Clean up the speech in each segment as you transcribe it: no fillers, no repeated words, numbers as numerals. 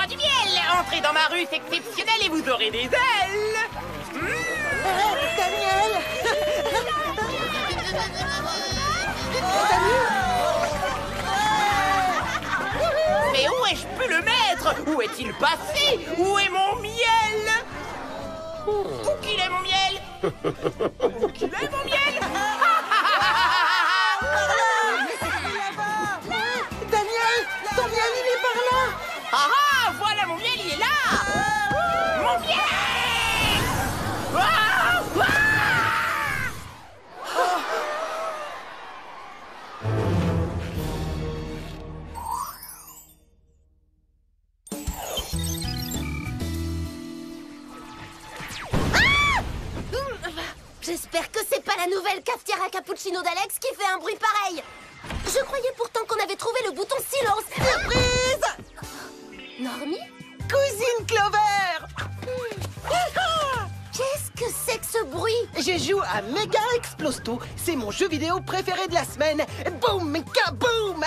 du miel. Entrez dans ma rue, c'est exceptionnel et vous aurez des ailes. Daniel. Mais où ai-je pu le mettre? Où est-il passé? Où est mon miel? Où qu'il est mon miel? Où qu'il est mon miel? Daniel, ton miel, il est par là. Ah ah, voilà mon miel, il est là. Mon miel! Ah, ah! J'espère que c'est pas la nouvelle cafetière à cappuccino d'Alex qui fait un bruit pareil. Je croyais pourtant qu'on avait trouvé le bouton silence. Surprise! Normie? Cousine Clover! Qu'est-ce que c'est que ce bruit? Je joue à Mega Explose Tout. C'est mon jeu vidéo préféré de la semaine. Boum, kaboum!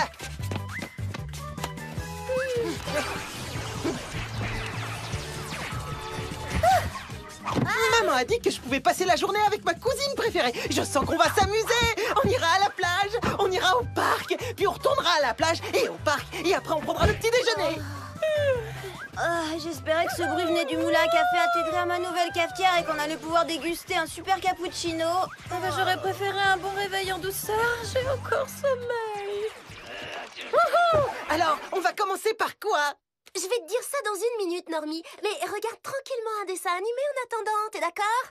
Maman a dit que je pouvais passer la journée avec ma cousine préférée. Je sens qu'on va s'amuser. On ira à la plage, on ira au parc, puis on retournera à la plage et au parc. Et après, on prendra le petit déjeuner. J'espérais que ce bruit venait du moulin à café intégré à ma nouvelle cafetière et qu'on allait pouvoir déguster un super cappuccino. J'aurais préféré un bon réveil en douceur. J'ai encore sommeil. Alors, on va commencer par quoi? Je vais te dire ça dans une minute, Normie. Mais regarde tranquillement un dessin animé en attendant, t'es d'accord?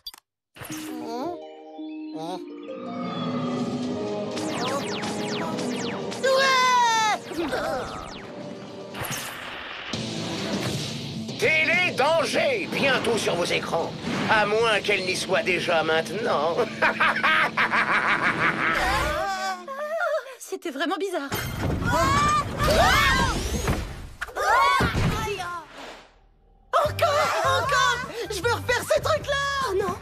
Télé danger, bientôt sur vos écrans. À moins qu'elle n'y soit déjà maintenant. C'était vraiment bizarre. Encore! Je veux refaire ce truc-là! Oh non!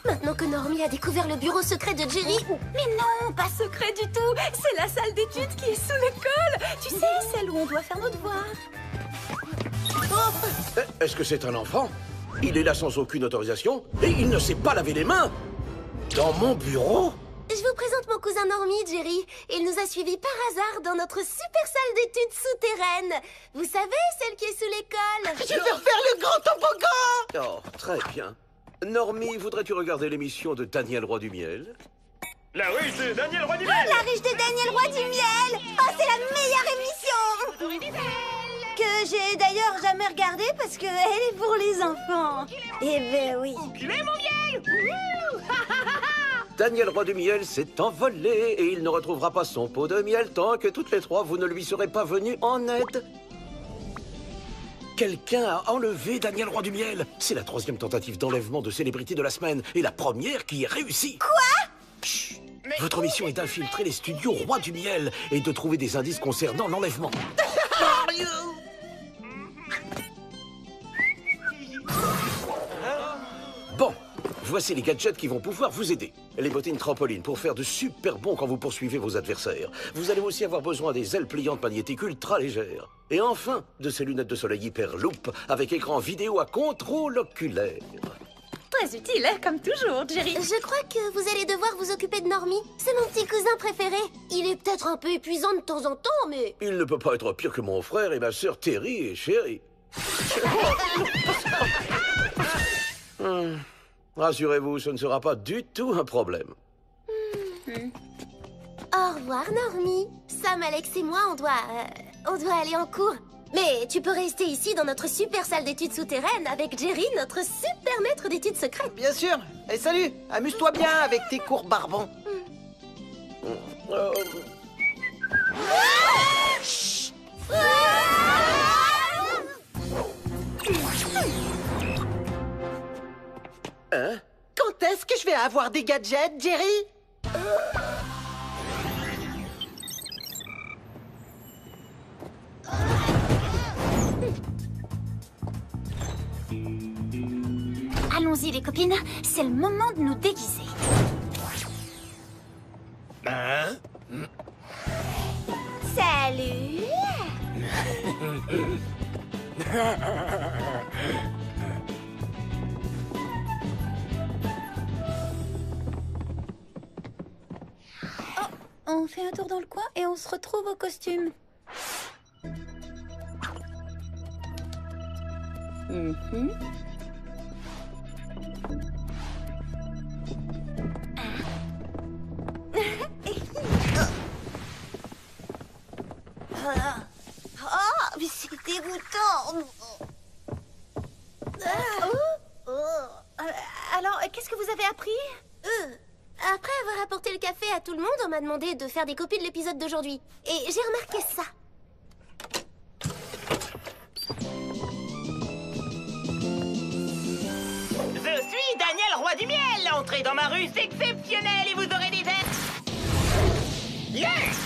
Maintenant que Normie a découvert le bureau secret de Jerry... Mais non, pas secret du tout. C'est la salle d'études qui est sous l'école. Tu sais, celle où on doit faire nos devoirs. Est-ce que c'est un enfant? Il est là sans aucune autorisation et il ne sait pas laver les mains. Dans mon bureau? Je vous présente mon cousin Normie, Jerry. Il nous a suivis par hasard dans notre super salle d'études souterraine. Vous savez, celle qui est sous l'école. Je veux refaire le grand toboggan! Oh, très bien. Normie, voudrais-tu regarder l'émission de Daniel Roi du Miel? La ruche de Daniel Roi du Miel! La riche de Daniel Roi du Miel. Oh, c'est la meilleure émission que j'ai d'ailleurs jamais regardée parce qu'elle est pour les enfants. Eh ben oui. Où qu'il est mon miel? Daniel Roi du Miel s'est envolé et il ne retrouvera pas son pot de miel tant que toutes les trois vous ne lui serez pas venus en aide. Quelqu'un a enlevé Daniel Roi du Miel. C'est la troisième tentative d'enlèvement de célébrité de la semaine et la première qui est réussie. Quoi? Chut. Votre mission est d'infiltrer les studios Roi du Miel et de trouver des indices concernant l'enlèvement. Bon, voici les gadgets qui vont pouvoir vous aider. Les bottines trampolines pour faire de super bons quand vous poursuivez vos adversaires. Vous allez aussi avoir besoin des ailes pliantes magnétiques ultra légères. Et enfin, de ces lunettes de soleil hyper loupe avec écran vidéo à contrôle oculaire. Très utile, hein, comme toujours, Jerry. Je crois que vous allez devoir vous occuper de Normie. C'est mon petit cousin préféré. Il est peut-être un peu épuisant de temps en temps, mais... Il ne peut pas être pire que mon frère et ma sœur Terry et Chérie. Rassurez-vous, ce ne sera pas du tout un problème. Au revoir, Normie. Sam, Alex et moi, on doit aller en cours. Mais tu peux rester ici dans notre super salle d'études souterraine avec Jerry, notre super maître d'études secrètes. Bien sûr. Et salut, amuse-toi bien avec tes cours barbants. Hein? Quand est-ce que je vais avoir des gadgets, Jerry? Allons-y, les copines. C'est le moment de nous déguiser. Hein? Salut. On fait un tour dans le coin et on se retrouve au costume. Oh, mais c'est dégoûtant. Alors, qu'est-ce que vous avez appris? Après avoir apporté le café à tout le monde, on m'a demandé de faire des copies de l'épisode d'aujourd'hui. Et j'ai remarqué ça. Je suis Daniel Roi du Miel. Entrez dans ma rue, c'est exceptionnel et vous aurez des aides. Yes.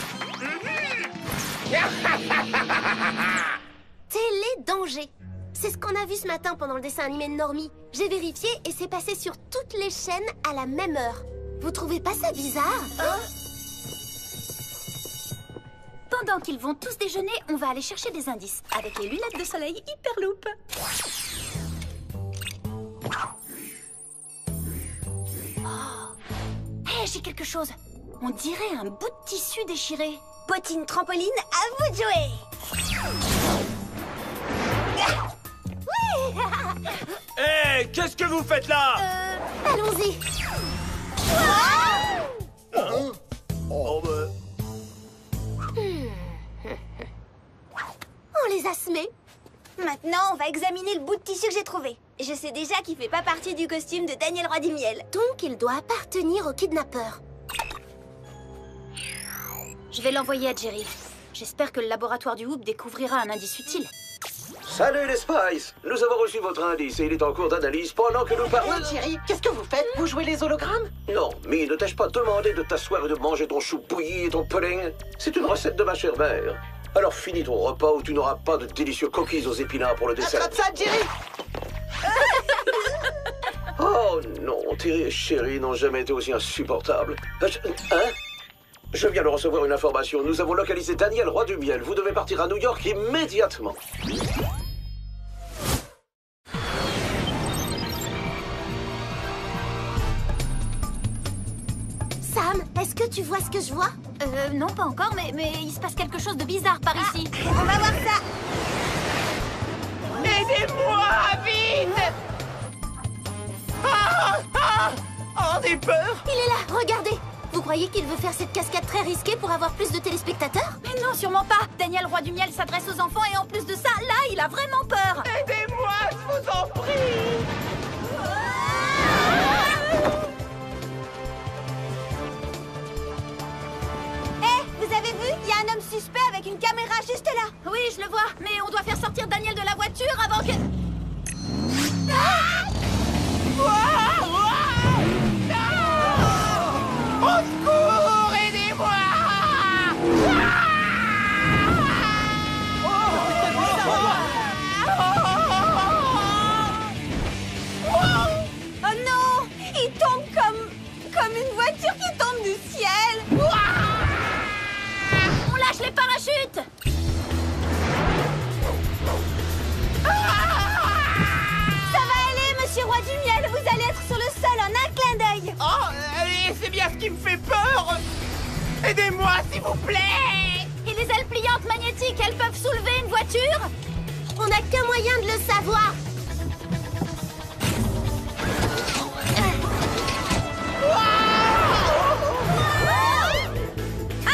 Télédanger. C'est ce qu'on a vu ce matin pendant le dessin animé de Normie. J'ai vérifié et c'est passé sur toutes les chaînes à la même heure. Vous trouvez pas ça bizarre? Pendant qu'ils vont tous déjeuner, on va aller chercher des indices. Avec les lunettes de soleil Hyperloop. Hé, j'ai quelque chose. On dirait un bout de tissu déchiré. Bottine trampoline, à vous de jouer. Hé, qu'est-ce que vous faites là? Allons-y. Oh, On les a semés. Maintenant, on va examiner le bout de tissu que j'ai trouvé. Je sais déjà qu'il fait pas partie du costume de Daniel Roi du Miel. Donc il doit appartenir au kidnappeur. Je vais l'envoyer à Jerry. J'espère que le laboratoire du Hoop découvrira un indice utile. Salut les Spice! Nous avons reçu votre indice et il est en cours d'analyse pendant que nous parlons. Oh, Jerry, qu'est-ce que vous faites? Vous jouez les hologrammes? Non, mais ne t'ai-je pas demandé de t'asseoir et de manger ton chou bouilli et ton pudding? C'est une recette de ma chère mère. Alors finis ton repas ou tu n'auras pas de délicieux cookies aux épinards pour le dessert. Attrape ça, Jerry! Oh non, Terry et Chérie n'ont jamais été aussi insupportables. Je viens de recevoir une information. Nous avons localisé Daniel Roi du Miel. Vous devez partir à New York immédiatement. Sam, est-ce que tu vois ce que je vois? Non, pas encore, mais il se passe quelque chose de bizarre par ici. On va voir ça. Aidez-moi, vite. Oh, j'ai peur. Il est là, regardez. Vous croyez qu'il veut faire cette cascade très risquée pour avoir plus de téléspectateurs? Mais non, sûrement pas. Daniel Roi du Miel s'adresse aux enfants et en plus de ça, là, il a vraiment peur. Aidez-moi, je vous en prie. Vous avez vu? Il y a un homme suspect avec une caméra juste là. Oui, je le vois. Mais on doit faire sortir Daniel de la voiture avant que... Au secours, aidez-moi. Oh non! Il tombe comme une voiture qui tombe du ciel. On lâche les parachutes. Ça va aller, monsieur Roi du Miel. Vous allez être sur le sol en un clin d'œil. Oh, et c'est bien ce qui me fait peur. Aidez-moi, s'il vous plaît. Et les ailes pliantes magnétiques, elles peuvent soulever une voiture? On n'a qu'un moyen de le savoir.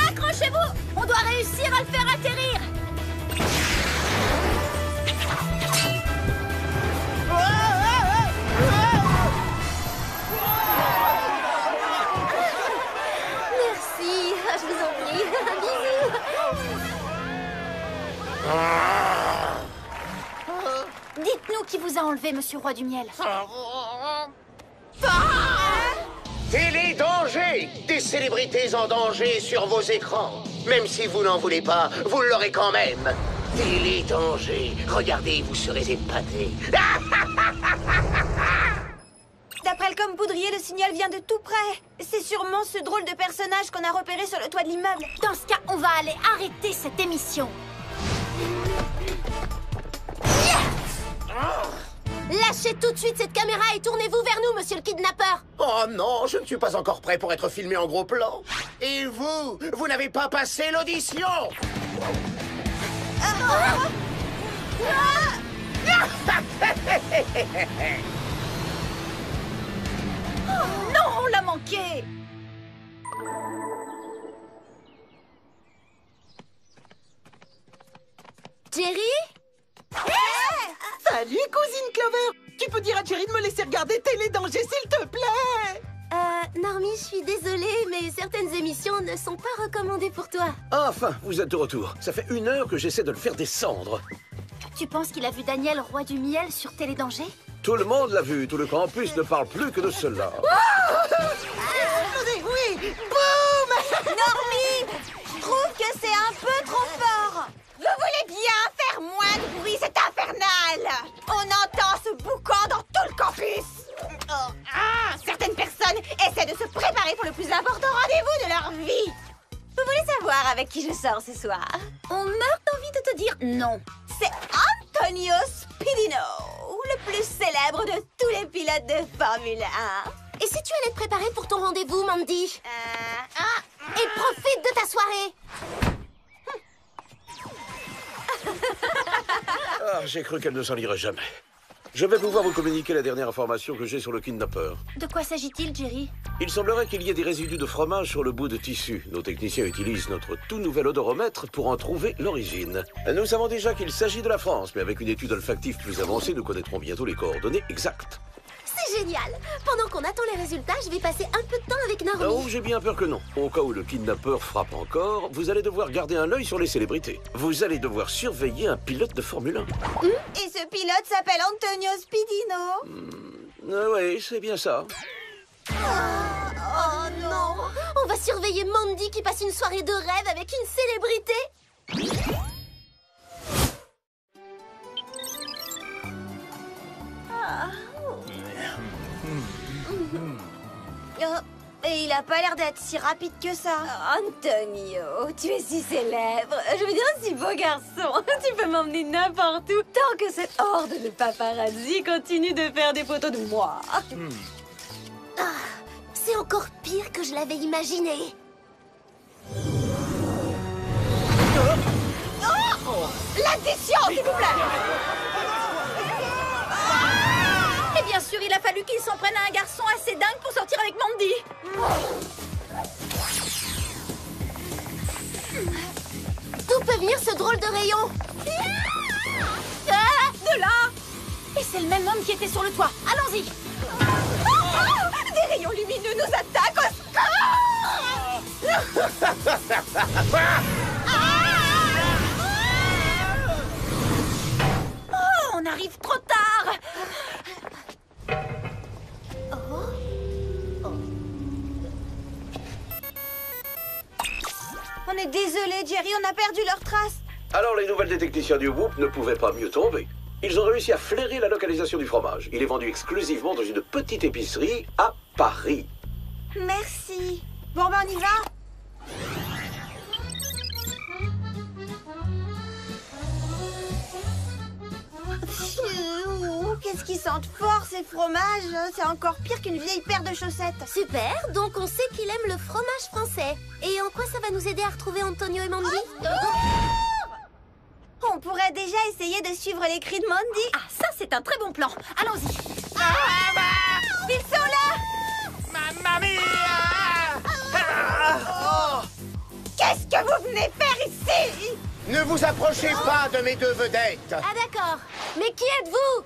Accrochez-vous! On doit réussir à le faire atterrir! Merci, je vous en prie. Bisous. Dites-nous qui vous a enlevé, monsieur Roi du Miel. Télédanger! Des célébrités en danger sur vos écrans. Même si vous n'en voulez pas, vous l'aurez quand même. Télédanger! Regardez, vous serez épatés. D'après le com poudrier, le signal vient de tout près. C'est sûrement ce drôle de personnage qu'on a repéré sur le toit de l'immeuble. Dans ce cas, on va aller arrêter cette émission. Yeah! Lâchez tout de suite cette caméra et tournez-vous vers nous, monsieur le kidnappeur. Oh non, je ne suis pas encore prêt pour être filmé en gros plan. Et vous, vous n'avez pas passé l'audition. Non, on l'a manqué. Jerry? Salut, cousine Clover. Tu peux dire à Jerry de me laisser regarder Télédanger, s'il te plaît? Normie, je suis désolée, mais certaines émissions ne sont pas recommandées pour toi. Enfin, vous êtes de retour. Ça fait 1 heure que j'essaie de le faire descendre. Tu penses qu'il a vu Daniel, roi du miel, sur Télédanger? Tout le monde l'a vu. Tout le campus ne parle plus que de cela. Attendez, oui. Boum. Normie, je trouve que c'est un peu trop fort. Vous voulez bien faire moins de bruit, c'est infernal! On entend ce boucan dans tout le campus! Certaines personnes essaient de se préparer pour le plus important rendez-vous de leur vie! Vous voulez savoir avec qui je sors ce soir? On meurt d'envie de te dire non. C'est Antonio Spidino, le plus célèbre de tous les pilotes de Formule 1. Et si tu allais te préparer pour ton rendez-vous, Mandy? Et profite de ta soirée! Ah, j'ai cru qu'elle ne s'en irait jamais. Je vais pouvoir vous communiquer la dernière information que j'ai sur le kidnappeur. De quoi s'agit-il, Jerry? Il semblerait qu'il y ait des résidus de fromage sur le bout de tissu. Nos techniciens utilisent notre tout nouvel odoromètre pour en trouver l'origine. Nous savons déjà qu'il s'agit de la France, mais avec une étude olfactive plus avancée, nous connaîtrons bientôt les coordonnées exactes. C'est génial! Pendant qu'on attend les résultats, je vais passer un peu de temps avec Normie. Oh, j'ai bien peur que non. Au cas où le kidnappeur frappe encore, vous allez devoir garder un œil sur les célébrités. Vous allez devoir surveiller un pilote de Formule 1. Et ce pilote s'appelle Antonio Spidino. Oui, c'est bien ça. Oh non! On va surveiller Mandy qui passe une soirée de rêve avec une célébrité! Et il a pas l'air d'être si rapide que ça. Antonio, tu es si célèbre. Je veux dire, si beau garçon. Tu peux m'emmener n'importe où tant que cette horde de paparazzi continue de faire des photos de moi. C'est encore pire que je l'avais imaginé. L'addition, s'il vous plaît. Et bien sûr, il a fallu qu'il s'en prenne à un garçon assez dingue pour sortir avec Mandy. D'où peut venir ce drôle de rayon? De là. Et c'est le même homme qui était sur le toit. Allons-y. Des rayons lumineux nous attaquent au Oh, on arrive trop tard. On est désolé, Jerry, on a perdu leurs traces. Alors, les nouvelles des techniciens du Whoop ne pouvaient pas mieux tomber. Ils ont réussi à flairer la localisation du fromage. Il est vendu exclusivement dans une petite épicerie à Paris. Merci. Bon, ben on y va. Qu'est-ce qu'ils sentent fort, ces fromages. C'est encore pire qu'une vieille paire de chaussettes. Super, donc on sait qu'il aime le fromage français. Et en quoi ça va nous aider à retrouver Antonio et Mandy? On pourrait déjà essayer de suivre les cris de Mandy. Ah, ça, c'est un très bon plan. Allons-y. Ils sont là. Mamma mia! Qu'est-ce que vous venez faire ici? Ne vous approchez pas de mes deux vedettes. Ah d'accord, mais qui êtes-vous?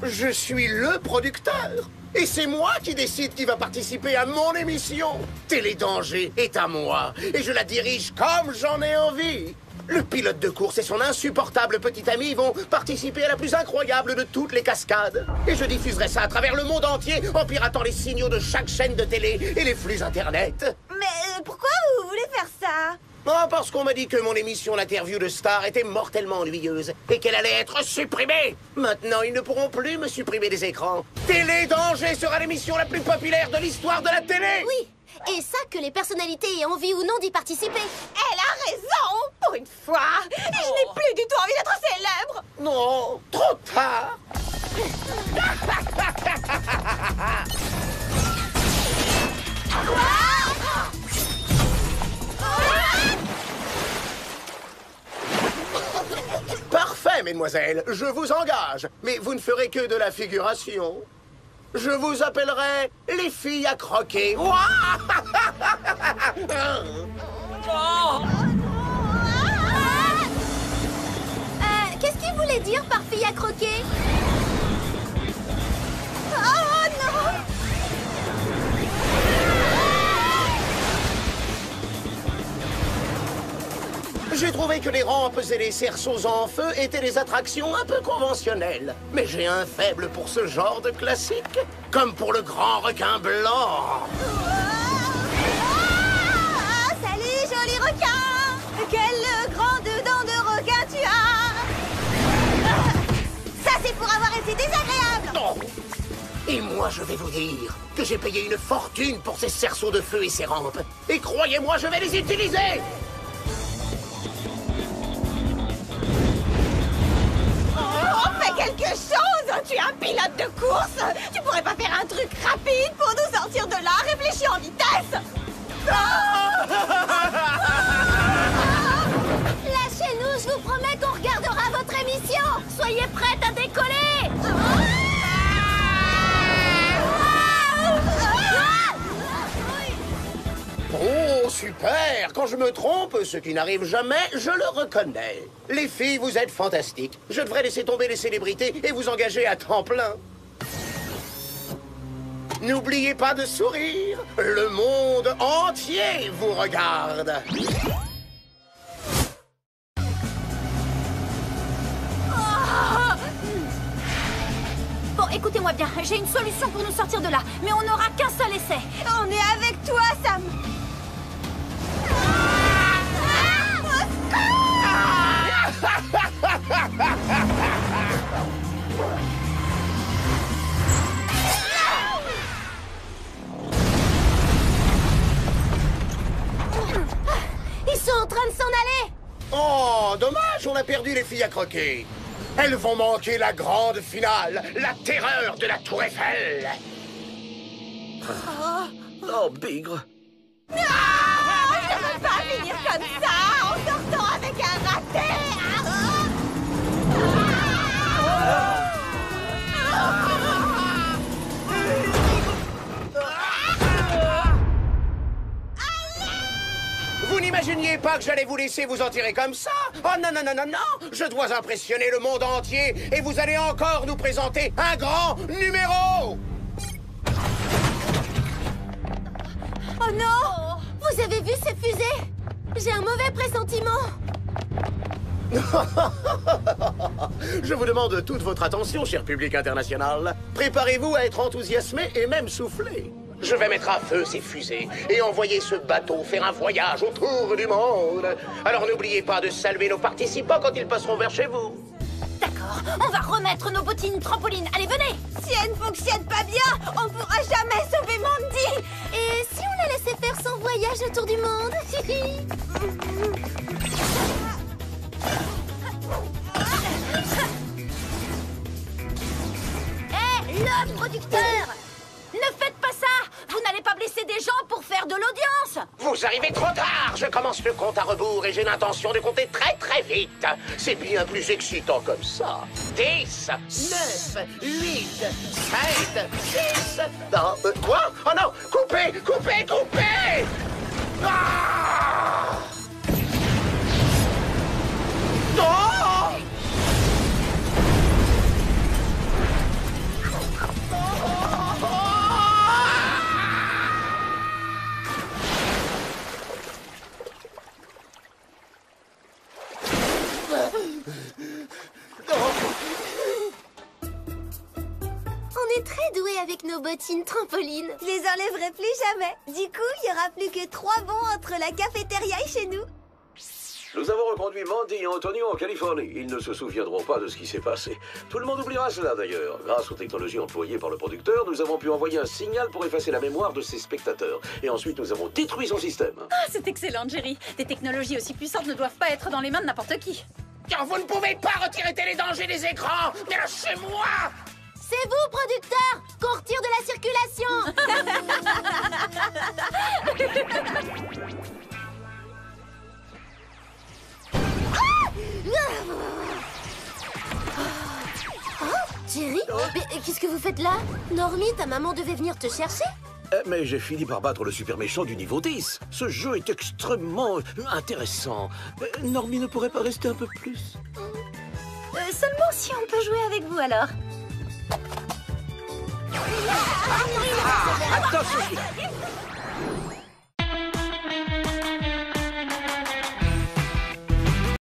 Je suis le producteur. Et c'est moi qui décide qui va participer à mon émission. Télédanger est à moi. Et je la dirige comme j'en ai envie. Le pilote de course et son insupportable petit ami vont participer à la plus incroyable de toutes les cascades. Et je diffuserai ça à travers le monde entier en piratant les signaux de chaque chaîne de télé et les flux internet. Mais pourquoi vous voulez faire ça? Ah, parce qu'on m'a dit que mon émission L'interview de Star était mortellement ennuyeuse et qu'elle allait être supprimée. Maintenant, ils ne pourront plus me supprimer des écrans. Télédanger sera l'émission la plus populaire de l'histoire de la télé. Oui, et ça que les personnalités aient envie ou non d'y participer. Elle a raison, pour une fois. Je n'ai plus du tout envie d'être célèbre. Non, trop Parfait, mesdemoiselles, je vous engage. Mais vous ne ferez que de la figuration. Je vous appellerai les filles à croquer. Ouah! Qu'est-ce qu'il voulait dire par fille à croquer? Oh non! J'ai trouvé que les rampes et les cerceaux en feu étaient des attractions un peu conventionnelles. Mais j'ai un faible pour ce genre de classique, comme pour le grand requin blanc. Salut, joli requin! Quelle grande dent de requin tu as! Ça, c'est pour avoir été désagréable! Non. Et moi, je vais vous dire que j'ai payé une fortune pour ces cerceaux de feu et ces rampes. Et croyez-moi, je vais les utiliser! Quelque chose! Tu es un pilote de course! Tu pourrais pas faire un truc rapide pour nous sortir de là? Réfléchis en vitesse! Lâchez-nous, je vous promets qu'on regardera votre émission. Soyez prête à décoller. Oh, super! Quand je me trompe, ce qui n'arrive jamais, je le reconnais. Les filles, vous êtes fantastiques. Je devrais laisser tomber les célébrités et vous engager à temps plein. N'oubliez pas de sourire. Le monde entier vous regarde. Bon, écoutez-moi bien, j'ai une solution pour nous sortir de là, mais on n'aura qu'un seul essai. On est avec toi, Sam! Ils sont en train de s'en aller. Oh, dommage, on a perdu les filles à croquer. Elles vont manquer la grande finale, la terreur de la Tour Eiffel. Oh, bigre. Je ne veux pas finir comme ça, en sortant avec un raté! Vous n'imaginiez pas que j'allais vous laisser vous en tirer comme ça? Oh non, non, non, non, non! Je dois impressionner le monde entier et vous allez encore nous présenter un grand numéro! Oh non! Vous avez vu ces fusées? J'ai un mauvais pressentiment. Je vous demande toute votre attention, cher public international. Préparez-vous à être enthousiasmé et même soufflé. Je vais mettre à feu ces fusées et envoyer ce bateau faire un voyage autour du monde. Alors n'oubliez pas de saluer nos participants quand ils passeront vers chez vous. D'accord, on va remettre nos bottines trampolines. Allez, venez! Si elle ne fonctionne pas bien, on ne pourra jamais sauver Mandy! Et si on la laissait faire son voyage autour du monde? Hé, le producteur! Ne faites pas ça! Vous n'allez pas blesser des gens pour faire de l'audience! Vous arrivez trop tard. Je commence le compte à rebours et j'ai l'intention de compter très très vite. C'est bien plus excitant comme ça. 10, 9, 8, 7, 6... Non, quoi? Oh non! Coupez! Coupez! Coupez! Ah! Non! On est très doués avec nos bottines trampolines. Je les enlèverai plus jamais. Du coup, il n'y aura plus que 3 bons entre la cafétéria et chez nous. Nous avons reconduit Mandy et Antonio en Californie. Ils ne se souviendront pas de ce qui s'est passé. Tout le monde oubliera cela d'ailleurs. Grâce aux technologies employées par le producteur, nous avons pu envoyer un signal pour effacer la mémoire de ses spectateurs. Et ensuite, nous avons détruit son système. Ah, c'est excellent, Jerry. Des technologies aussi puissantes ne doivent pas être dans les mains de n'importe qui. Car vous ne pouvez pas retirer les dangers des écrans. Mais lâchez-moi! C'est vous, producteur, qu'on retire de la circulation. Jerry, mais qu'est-ce que vous faites là? Normie, ta maman devait venir te chercher? Mais j'ai fini par battre le super méchant du niveau 10. Ce jeu est extrêmement intéressant. Normie ne pourrait pas rester un peu plus? Seulement si on peut jouer avec vous alors. Attention!